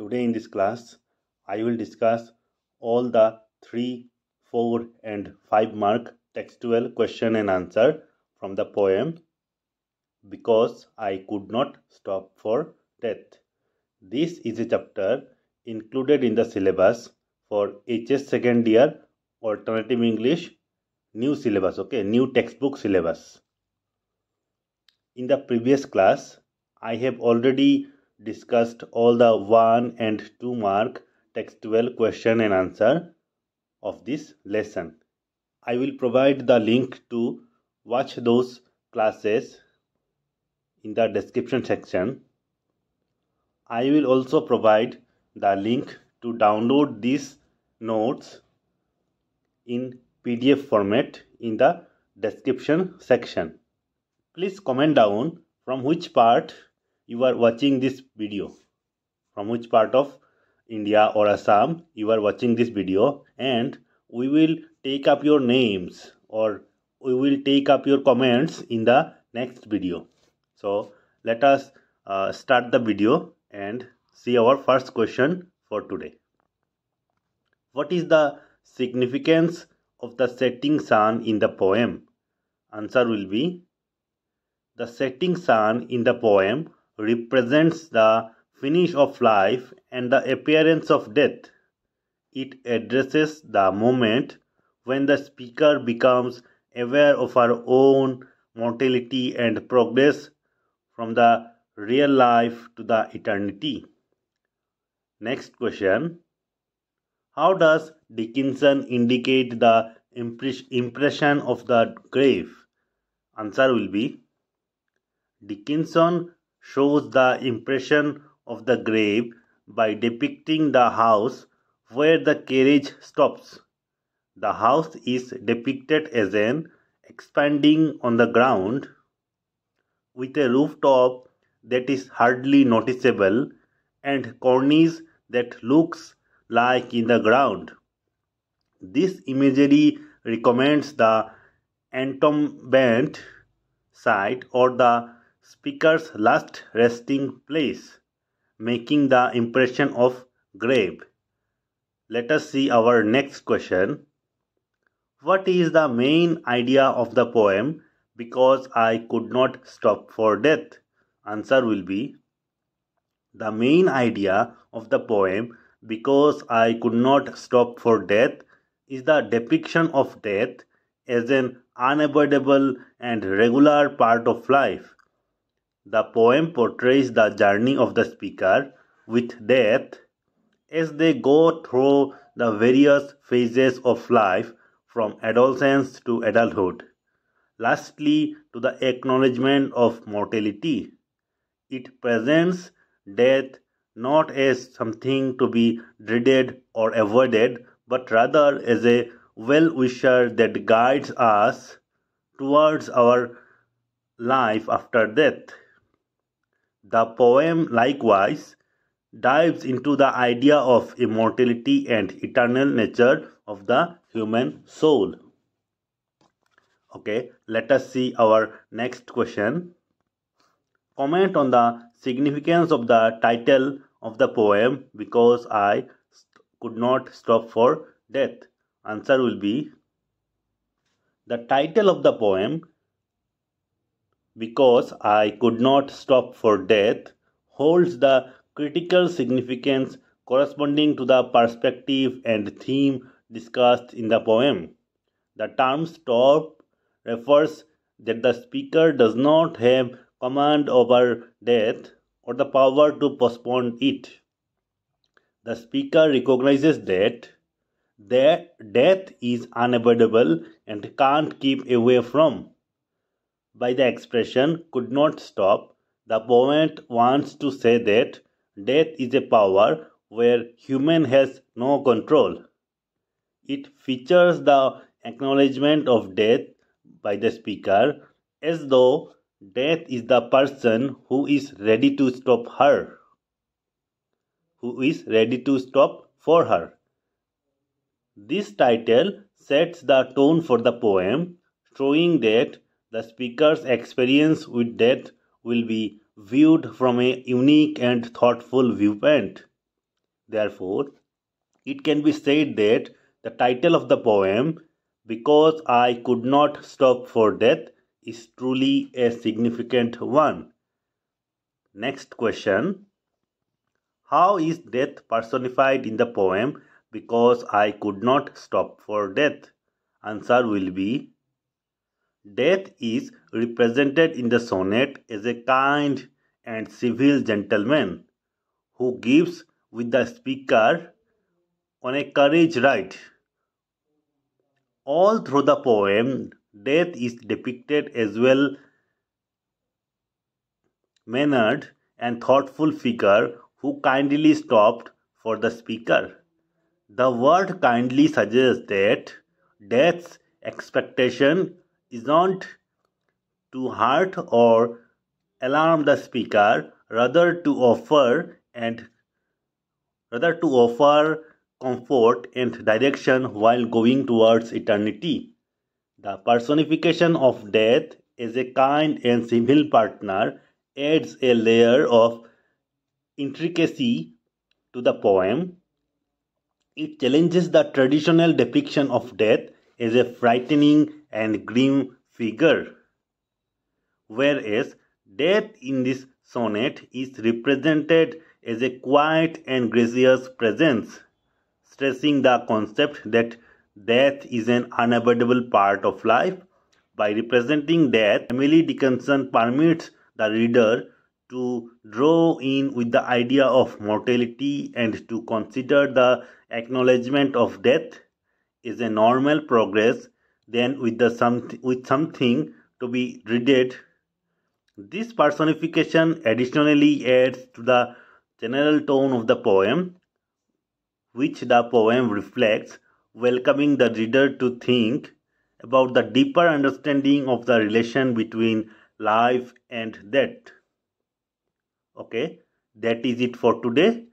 Today in this class, I will discuss all the 3, 4 and 5 mark textual question and answer from the poem Because I Could Not Stop for Death. This is a chapter included in the syllabus for HS second year alternative English new syllabus, new textbook syllabus. In the previous class, I have already discussed all the 1 and 2 mark textual question and answer of this lesson. I will provide the link to watch those classes in the description section. I will also provide the link to download these notes in PDF format in the description section. Please comment down from which part you are watching this video, from which part of India or Assam you are watching this video, and we will take up your names or we will take up your comments in the next video. So let us start the video and see our first question for today. What is the significance of the setting sun in the poem? Answer will be the setting sun in the poem represents the finish of life and the appearance of death. It addresses the moment when the speaker becomes aware of her own mortality and progress from the real life to the eternity. Next question. How does Dickinson indicate the impression of the grave? Answer will be Dickinson shows the impression of the grave by depicting the house where the carriage stops. The house is depicted as an expanding on the ground with a rooftop that is hardly noticeable and cornice that looks like in the ground. This imagery recommends the entombment site or the speaker's last resting place, making the impression of grave. Let us see our next question. What is the main idea of the poem Because I Could Not Stop for Death? Answer will be the main idea of the poem Because I Could Not Stop for Death is the depiction of death as an unavoidable and regular part of life. The poem portrays the journey of the speaker with death as they go through the various phases of life from adolescence to adulthood, lastly to the acknowledgement of mortality. It presents death not as something to be dreaded or avoided, but rather as a well-wisher that guides us towards our life after death. The poem likewise dives into the idea of immortality and eternal nature of the human soul. Okay, let us see our next question. Comment on the significance of the title of the poem Because I Could Not Stop for Death. Answer will be the title of the poem Because I Could Not Stop for Death holds the critical significance corresponding to the perspective and theme discussed in the poem. The term stop refers that the speaker does not have command over death or the power to postpone it. The speaker recognizes that death is unavoidable and can't keep away from. By the expression could not stop, the poet wants to say that death is a power where human has no control. It features the acknowledgement of death by the speaker as though death is the person who is ready to stop her, who is ready to stop for her. This title sets the tone for the poem, showing that the speaker's experience with death will be viewed from a unique and thoughtful viewpoint. Therefore, it can be said that the title of the poem, Because I Could Not Stop for Death, is truly a significant one. Next question. How is death personified in the poem Because I Could Not Stop for Death? Answer will be, death is represented in the sonnet as a kind and civil gentleman who gives with the speaker on a carriage ride. All through the poem, death is depicted as well-mannered and thoughtful figure who kindly stopped for the speaker. The word kindly suggests that death's expectation is not to hurt or alarm the speaker, rather to offer comfort and direction while going towards eternity. The personification of death as a kind and civil partner adds a layer of intricacy to the poem. It challenges the traditional depiction of death as a frightening and grim figure, whereas death in this sonnet is represented as a quiet and gracious presence, stressing the concept that death is an unavoidable part of life. By representing death, Emily Dickinson permits the reader to draw in with the idea of mortality and to consider the acknowledgement of death is a normal progress then with something to be dreaded. This personification additionally adds to the general tone of the poem, which the poem reflects, welcoming the reader to think about the deeper understanding of the relation between life and death. Okay, that is it for today.